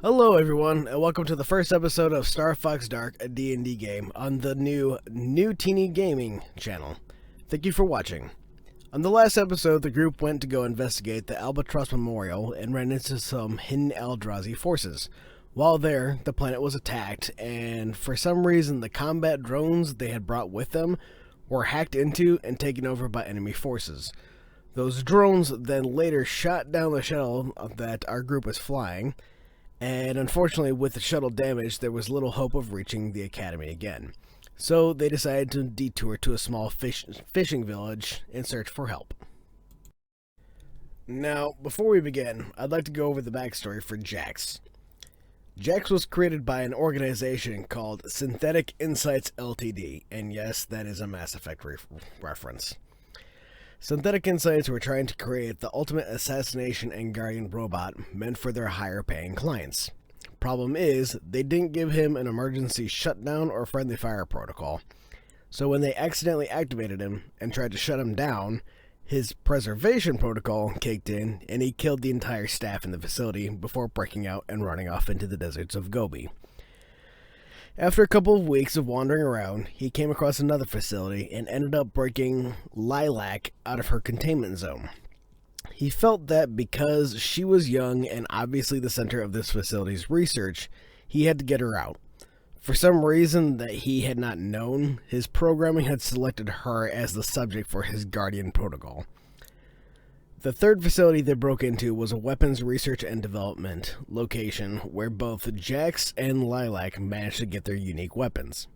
Hello everyone, and welcome to the first episode of StarFox Dark, a D&D game on the new NuTinni gaming channel. Thank you for watching. On the last episode, the group went to go investigate the Albatross Memorial and ran into some hidden Eldrazi forces. While there, the planet was attacked, and for some reason the combat drones they had brought with them were hacked into and taken over by enemy forces. Those drones then later shot down the shuttle that our group was flying, and unfortunately, with the shuttle damaged, there was little hope of reaching the academy again. So they decided to detour to a small fishing village in search for help. Now, before we begin, I'd like to go over the backstory for Jax. Jax was created by an organization called Synthetic Insights Ltd, and yes, that is a Mass Effect reference. Synthetic Insights were trying to create the ultimate assassination and guardian robot meant for their higher paying clients. Problem is, they didn't give him an emergency shutdown or friendly fire protocol. So when they accidentally activated him and tried to shut him down, his preservation protocol kicked in and he killed the entire staff in the facility before breaking out and running off into the deserts of Gobi. After a couple of weeks of wandering around, he came across another facility and ended up breaking Lilac out of her containment zone. He felt that because she was young and obviously the center of this facility's research, he had to get her out. For some reason that he had not known, his programming had selected her as the subject for his Guardian protocol. The third facility they broke into was a weapons research and development location where both Jax and Lilac managed to get their unique weapons.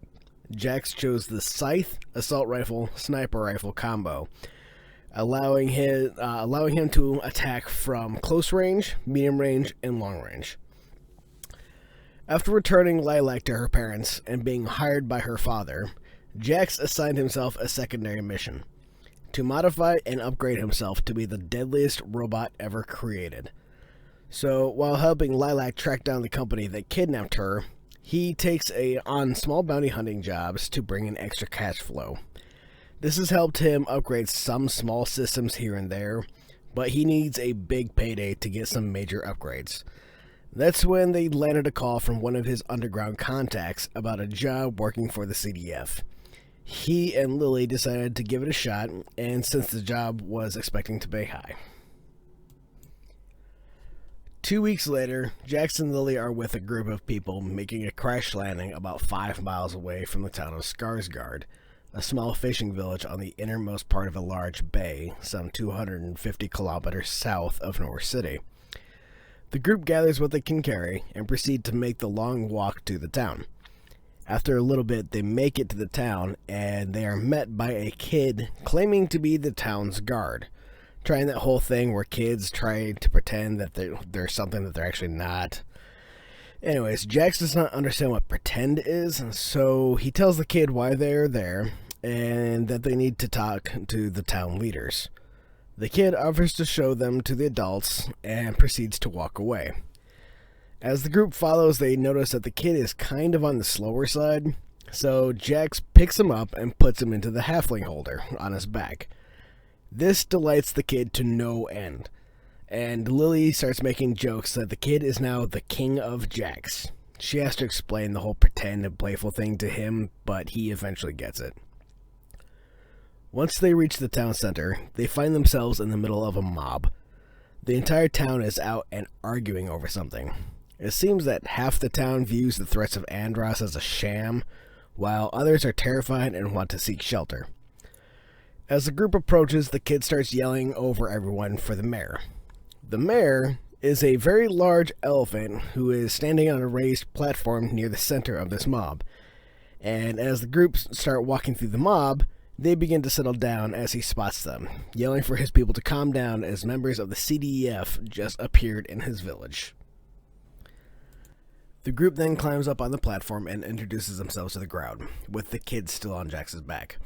Jax chose the Scythe, Assault Rifle, Sniper Rifle combo, allowing him to attack from close range, medium range, and long range. After returning Lilac to her parents and being hired by her father, Jax assigned himself a secondary mission: to modify and upgrade himself to be the deadliest robot ever created. So, while helping Lilac track down the company that kidnapped her, he takes on small bounty hunting jobs to bring in extra cash flow. This has helped him upgrade some small systems here and there, but he needs a big payday to get some major upgrades. That's when they landed a call from one of his underground contacts about a job working for the CDF. He and Lilly decided to give it a shot, and since the job was expecting to pay high. 2 weeks later, Jax and Lilly are with a group of people making a crash landing about 5 miles away from the town of Skarsgård, a small fishing village on the innermost part of a large bay, some 250 kilometers south of North City. The group gathers what they can carry and proceed to make the long walk to the town. After a little bit, they make it to the town, and they are met by a kid claiming to be the town's guard. Trying that whole thing where kids try to pretend that they're something that they're actually not. Anyways, Jax does not understand what pretend is, so he tells the kid why they're there, and that they need to talk to the town leaders. The kid offers to show them to the adults, and proceeds to walk away. As the group follows, they notice that the kid is kind of on the slower side, so Jax picks him up and puts him into the halfling holder on his back. This delights the kid to no end, and Lilly starts making jokes that the kid is now the king of Jax. She has to explain the whole pretend and playful thing to him, but he eventually gets it. Once they reach the town center, they find themselves in the middle of a mob. The entire town is out and arguing over something. It seems that half the town views the threats of Andros as a sham, while others are terrified and want to seek shelter. As the group approaches, the kid starts yelling over everyone for the mayor. The mayor is a very large elephant who is standing on a raised platform near the center of this mob. And as the groups start walking through the mob, they begin to settle down as he spots them, yelling for his people to calm down as members of the CDF just appeared in his village. The group then climbs up on the platform and introduces themselves to the crowd, with the kid still on Jax's back.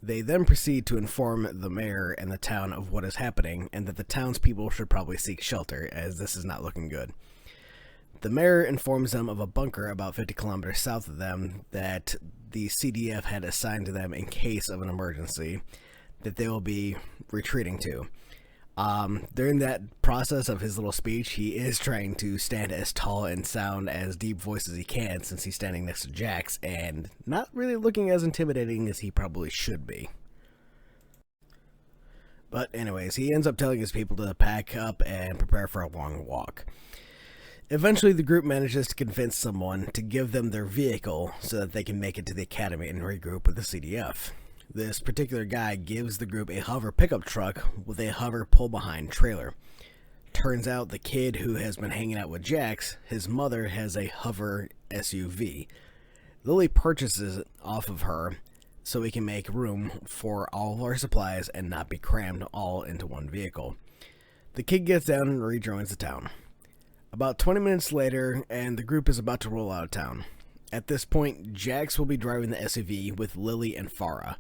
They then proceed to inform the mayor and the town of what is happening, and that the townspeople should probably seek shelter, as this is not looking good. The mayor informs them of a bunker about 50 kilometers south of them that the CDF had assigned to them in case of an emergency, that they will be retreating to. During that process of his little speech, he is trying to stand as tall and sound as deep voice as he can since he's standing next to Jax and not really looking as intimidating as he probably should be. But anyways, he ends up telling his people to pack up and prepare for a long walk. Eventually, the group manages to convince someone to give them their vehicle so that they can make it to the academy and regroup with the CDF. This particular guy gives the group a hover pickup truck with a hover pull-behind trailer. Turns out the kid who has been hanging out with Jax, his mother has a hover SUV. Lilly purchases it off of her so we can make room for all of our supplies and not be crammed all into one vehicle. The kid gets down and rejoins the town. About 20 minutes later, and the group is about to roll out of town. At this point, Jax will be driving the SUV with Lilly and Farah.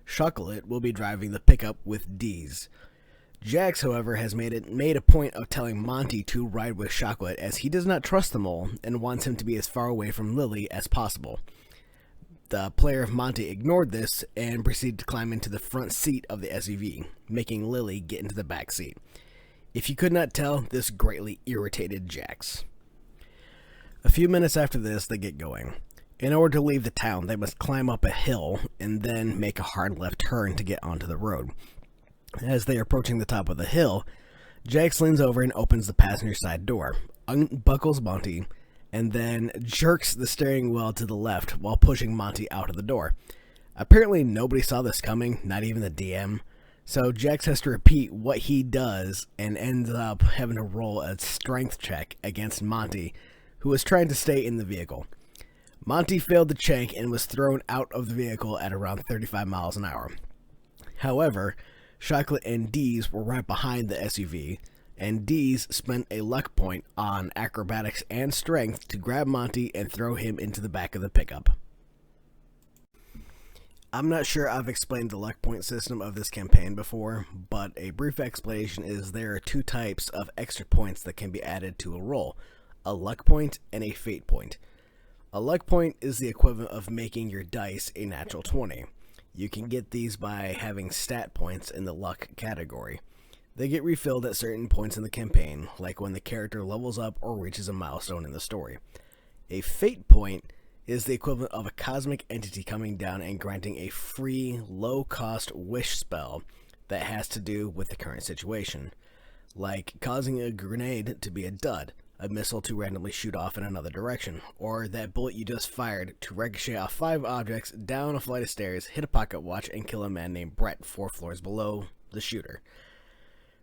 Chocolate will be driving the pickup with Deeze. Jax, however, has made a point of telling Monty to ride with Chocolate as he does not trust the mole and wants him to be as far away from Lilly as possible. The player of Monty ignored this and proceeded to climb into the front seat of the SUV, making Lilly get into the back seat. If you could not tell, this greatly irritated Jax. A few minutes after this, they get going. In order to leave the town, they must climb up a hill and then make a hard left turn to get onto the road. As they are approaching the top of the hill, Jax leans over and opens the passenger side door, unbuckles Monty, and then jerks the steering wheel to the left while pushing Monty out of the door. Apparently nobody saw this coming, not even the DM. So Jax has to repeat what he does and ends up having to roll a strength check against Monty, who was trying to stay in the vehicle. Monty failed the check and was thrown out of the vehicle at around 35 miles an hour. However, Chocolate and Deeze were right behind the SUV, and Deeze spent a luck point on acrobatics and strength to grab Monty and throw him into the back of the pickup. I'm not sure I've explained the luck point system of this campaign before, but a brief explanation is there are two types of extra points that can be added to a roll, a luck point and a fate point. A luck point is the equivalent of making your dice a natural 20. You can get these by having stat points in the luck category. They get refilled at certain points in the campaign, like when the character levels up or reaches a milestone in the story. A fate point is the equivalent of a cosmic entity coming down and granting a free, low-cost wish spell that has to do with the current situation, like causing a grenade to be a dud, a missile to randomly shoot off in another direction, or that bullet you just fired to ricochet off 5 objects down a flight of stairs, hit a pocket watch, and kill a man named Brett 4 floors below the shooter.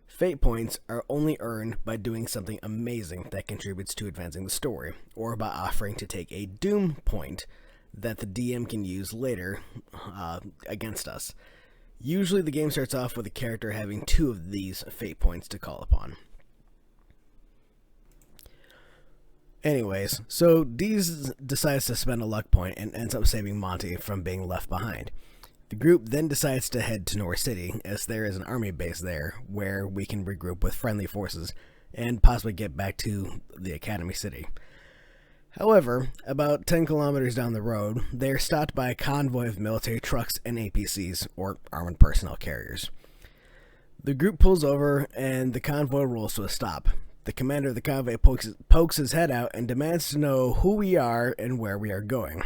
Fate points are only earned by doing something amazing that contributes to advancing the story, or by offering to take a doom point that the DM can use later against us. Usually the game starts off with a character having 2 of these fate points to call upon. Anyways, so Deeze decides to spend a luck point and ends up saving Monty from being left behind. The group then decides to head to North City, as there is an army base there where we can regroup with friendly forces and possibly get back to the Academy City. However, about 10 kilometers down the road, they are stopped by a convoy of military trucks and APCs, or armored personnel carriers. The group pulls over and the convoy rolls to a stop. The commander of the convoy pokes his head out and demands to know who we are and where we are going.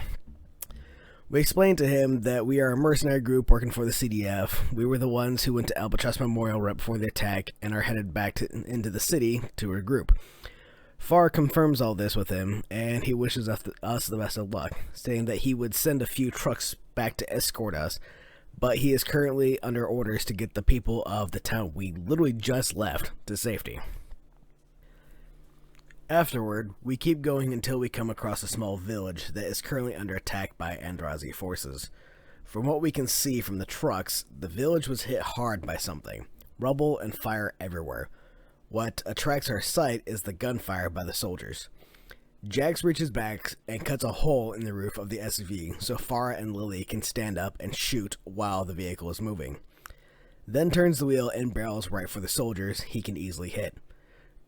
We explain to him that we are a mercenary group working for the CDF. We were the ones who went to Albatross Memorial right before the attack and are headed back into the city to regroup. Farr confirms all this with him, and he wishes us the best of luck, saying that he would send a few trucks back to escort us, but he is currently under orders to get the people of the town we literally just left to safety. Afterward, we keep going until we come across a small village that is currently under attack by Andrazi forces. From what we can see from the trucks, the village was hit hard by something. Rubble and fire everywhere. What attracts our sight is the gunfire by the soldiers. Jax reaches back and cuts a hole in the roof of the SUV so Farah and Lilly can stand up and shoot while the vehicle is moving. Then turns the wheel and barrels right for the soldiers he can easily hit.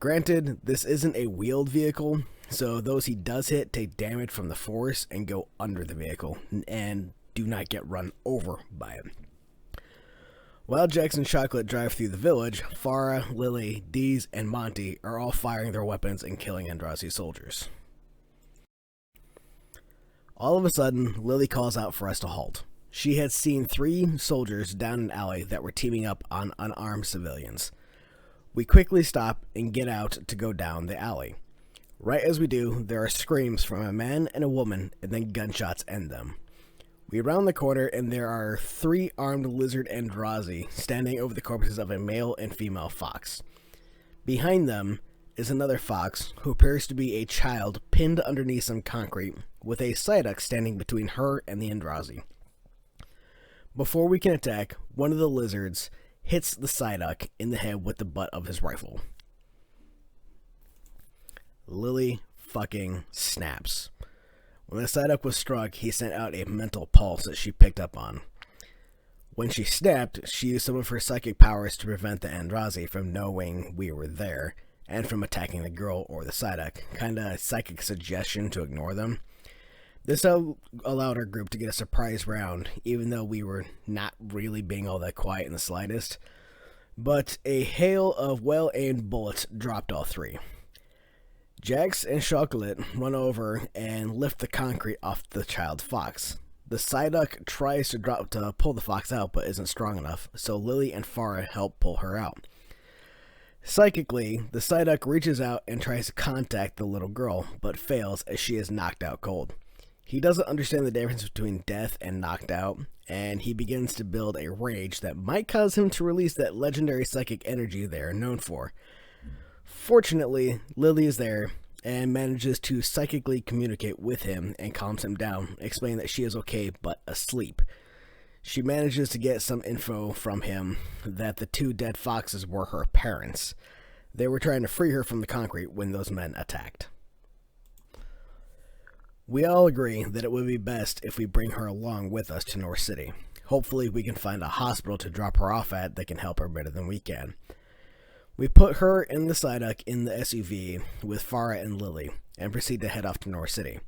Granted, this isn't a wheeled vehicle, so those he does hit take damage from the force and go under the vehicle, and do not get run over by it. While Jax and Chocolate drive through the village, Farah, Lilly, Deeze, and Monty are all firing their weapons and killing Andrazi soldiers. All of a sudden, Lilly calls out for us to halt. She had seen 3 soldiers down an alley that were teaming up on unarmed civilians. We quickly stop and get out to go down the alley. Right as we do, there are screams from a man and a woman, and then gunshots end them. We round the corner, and there are 3 armed lizard Andrazi standing over the corpses of a male and female fox. Behind them is another fox, who appears to be a child pinned underneath some concrete, with a Psyduck standing between her and the Andrazi. Before we can attack, one of the lizards hits the Psyduck in the head with the butt of his rifle. Lilly fucking snaps. When the Psyduck was struck, he sent out a mental pulse that she picked up on. When she snapped, she used some of her psychic powers to prevent the Andrazi from knowing we were there, and from attacking the girl or the Psyduck. Kinda a psychic suggestion to ignore them. This allowed our group to get a surprise round, even though we were not really being all that quiet in the slightest. But a hail of well-aimed bullets dropped all 3. Jax and Chocolate run over and lift the concrete off the child fox. The Psyduck tries to pull the fox out, but isn't strong enough, so Lilly and Farah help pull her out. Psychically, the Psyduck reaches out and tries to contact the little girl, but fails as she is knocked out cold. He doesn't understand the difference between death and knocked out, and he begins to build a rage that might cause him to release that legendary psychic energy they are known for. Fortunately, Lilly is there and manages to psychically communicate with him and calms him down, explaining that she is okay but asleep. She manages to get some info from him that the 2 dead foxes were her parents. They were trying to free her from the concrete when those men attacked. We all agree that it would be best if we bring her along with us to North City. Hopefully we can find a hospital to drop her off at that can help her better than we can. We put her and the Psyduck in the SUV with Farah and Lilly, and proceed to head off to North City.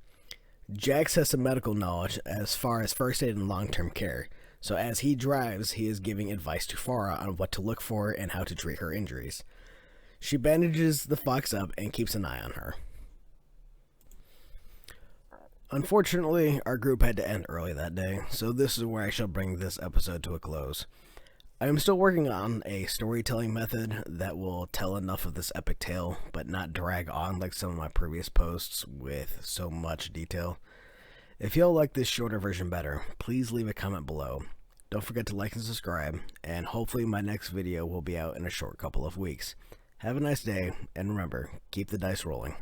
Jax has some medical knowledge as far as first aid and long-term care, so as he drives, he is giving advice to Farah on what to look for and how to treat her injuries. She bandages the fox up and keeps an eye on her. Unfortunately, our group had to end early that day, so this is where I shall bring this episode to a close. I am still working on a storytelling method that will tell enough of this epic tale, but not drag on like some of my previous posts with so much detail. If y'all like this shorter version better, please leave a comment below. Don't forget to like and subscribe, and hopefully my next video will be out in a short couple of weeks. Have a nice day, and remember, keep the dice rolling.